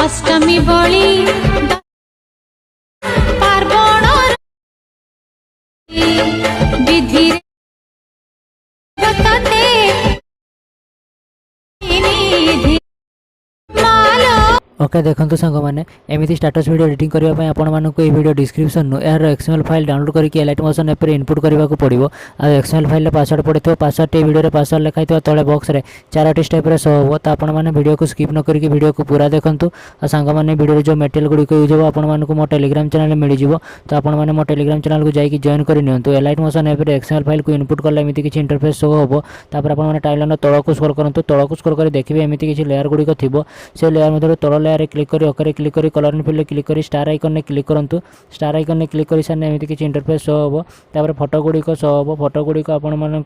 अष्टमी बलि पार्वण विधि okay देखो सांग मैंने एमती स्टाटस वीडियो एडिटिंग करने आपको वीडियो डिस्क्रिप्शन यार एक्सएमएल फाइल डाउनलोड करके एलाइट मोशन ऐप इनपुट करने को पड़ो आ एक्सएमएल फाइल पासवर्ड पड़े पासवर्ड वीडियो पासवर्ड लिखाई तले बॉक्स रे 4टी स्टेप शो हो तो आपने वीडियो को स्किप न करके वीडियो को पूरा देखूँ आ सांग मैंने वीडियो जो मेटेरियल गुड़िक यूज हो आपको मो टेलीग्राम चैनल मिल जाव तो आपने मो टेलीग्राम चैनल को जाकि जॉइन कर नियंतु Alight Motion app XML file को इनपुट कले एमती किसी इंटरफेस शो हो तापर आपने टाइमलाइन तलक स्क्रॉल करूँ तलक स्क्रॉल कर देखिए एमती किसी लेयर गुड़िक थी से लेयर मध्य तल लेयर क्लिक कर ओके क्लिक करी कलर इन फिल्ड क्लिक करी स्टार आइकन ने क्लिक करूँ स्टार आइकन ने क्लिक कर सारे एमती किसी इंटरफेस शो हो तापर फोटो गुड़िक शो हो फोटो गुड़िक आपण मान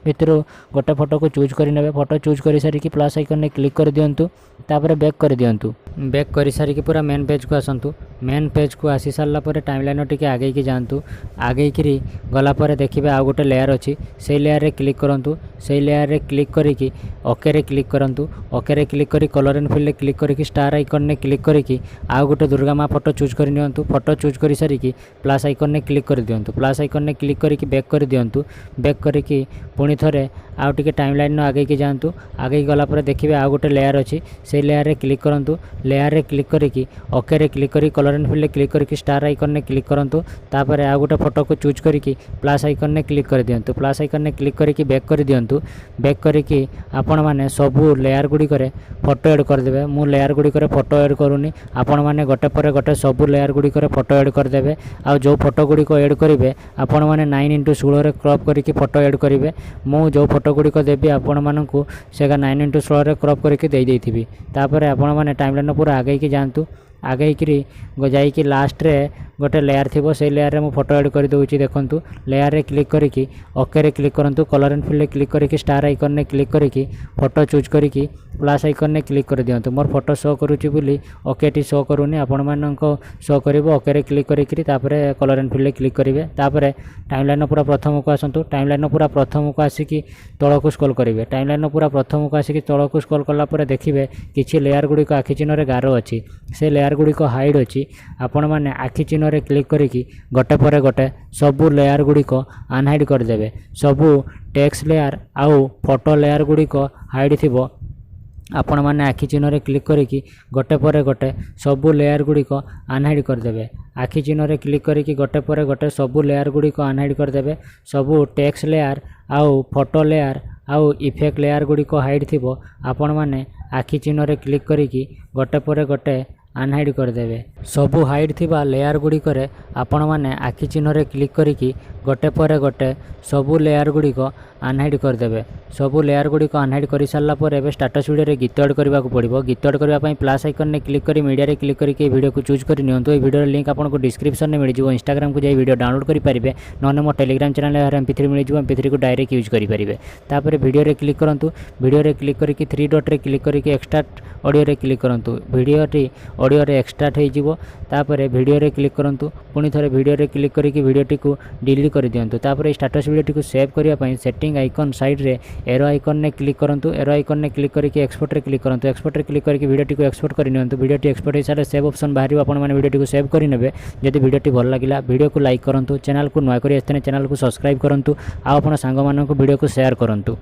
भितर गोटे फोटो को चूज करने फोटो चूज कर सारिकी प्लस आइकन ने क्लिक कर दिंतु तापर बैक कर दिंतु बैक कर सारिकी पूरा मेन पेज को आसतु मेन पेज को आसी सारापर टाइमलाइन टी आगे की जातु आगे की गलापर देखिए आउ गोटे लेयर अच्छी से लेयर क्लिक करूँ से लेयर क्लिक करी ओके क्लिक करूँ ओके क्लिक करी कलर एंड फिल्ड क्लिक करी स्टार आइकन ने क्लिक करी आउ गोटे दुर्गा माँ फोटो चूज कर नियंतु फोटो चूज कर सारिकी प्लस आइकन ने क्लिक कर दिंतु प्लस आइकन ने क्लिक करी बैक कर दिंतु बैक करी पुणी थे आउ टे टाइमलाइन आगे की जातु आगे गलापर देखिए आउ गोटे लेयर अच्छी से लेयर क्लिक करूँ लेयर क्लिक करी ओके क्लिक करी कलर एंड फिल्ड क्लिक करी स्टार आइकन ने क्लिक करूँ तापर आउ गोटे फोटो को चूज करी प्लस आइकन ने क्लिक कर दिंतु प्लस आइकन ने क्लिक करी बैक कर दिंतु बैक करी आपण मैंने सबू लेयर गुड़िक फोटो एड करदे मु लेयर गुड़िक फोटो एड करूनी आपण मैंने गोटे पर गोटे सबू लेयर गुड़िक फोटो एड करदे आ जो फोटो गुड़िक एड करेंगे आपण मैंने 9:16 क्रॉप करके फोटो एड करेंगे मु जो फोटो गुड़िक देवी आपण मानू से 9:16 क्रॉप करके देदेथि तापर आपण मैंने टाइमलाइन पूरा आगे की जातु आगे जाइए लास्ट रे गोटे लेयर थी से लेयर में फोटो एड कर दूसरी देखूँ लेयर क्लिक करी ओके क्लिक करूँ कलर एंड फिल्ड क्लिक करी स्टार आइकन ने क्लिक करी फोटो चूज करी प्लस आइकन ने क्लिक कर दिंतु मोर फोटो शो करुँची बोली ओके टी शो करूनी आपण मानक शो कर ओके क्लिक करी कलर एंड फिल्ड क्लिक करेंगे तापर टाइमलाइन पूरा प्रथम को आसतु टाइमलाइन पूरा प्रथम को आसिकी तलक स्क्रॉल करेंगे टाइमलाइन पूरा प्रथम को आसिकी तलक स्क्रॉल कलापर देखिए किसी लेयर गुड़िक आखि चिन्ह गार अच्छी से लेयर गुड़िक हाइड अच्छी आपण मैंने आखि चिन्ह क्लिक करी गोटे पर गोटे सबू लेयर गुड़िक अनहाइड करदे सबू टेक्स्ट लेयर आउ फोटो लेयर गुड़िक हाइड थी आपण मैंने आखि चिन्ह क्लिक करी गोटे पर गोटे सबू लेयर गुड़िक अनहाइड करदे आखि चिन्ह क्लिक करी गोटे पर गोटे सबू लेयर गुड़िक अनहाइड करदे सबू टेक्स्ट लेयर आउ फोटो लेयर आउ इफेक्ट लेयर गुड़िक हाइड थी आपण मैंने आखि चिन्ह क्लिक करी गोटे पर गोटे अनहाइड करदे सबू हाइड थिबा लेयर गुड़िक आपण मैंने आखि चिन्ह क्लिक करी गोटे पर गोटे सबू लेयर गुड़िक अनहाइड करदे सबू लेयर गुड़िक अनहाइड कर सारापर एवं स्टाटस वीडियो गीत एड करने को पड़ो गीत एड करने प्लस आइकन ने क्लिक कर मीडिया क्लिक करके वीडियो को चूज कर नियंतु वीडियो लिंक आपको डिस्क्रिप्शन में मिल जाए इंस्टाग्राम को जाए वीडियो डाउनलोड करेंगे ना मो टेलीग्राम चैनल MP3 मिल जाए MP3 को डायरेक्ट यूज करेंगे तापर वीडियो क्लिक करूँ वीडियो क्लिक करके 3 डॉट रे क्लिक करके एक्सट्राक्ट ऑडियो क्लिक करूँ वीडियोटी ऑडियो एक्सट्राक्ट होपर वीडियो क्लिक करूँ पुणी थे वीडियो क्लिक करके वीडियोटी को डिलीट कर दिंतु तापर स्टाटस वीडियोटी को सेव करने सेटिंग आइकन साइड रे एरो आइकन ने क्लिक करूँ एरो आइकन ने क्लिक करके एक्सपोर्ट रे क्लिक करूँ एक्सपोर्ट रे क्लिक करके वीडियोटी को एक्सपोर्ट कर नियंतु वीडियोटी एक्सपोर्ट हो सारे सेव ऑप्शन बाहर आपण मैंने वीडियोटी को सेव करेंगे जब वीडियोटी भल लगा वीडियो को लाइक करूँ चैनल को नया कर चैनल को सब्सक्राइब करूँ आप सांग वीडियो को शेयर करूँ।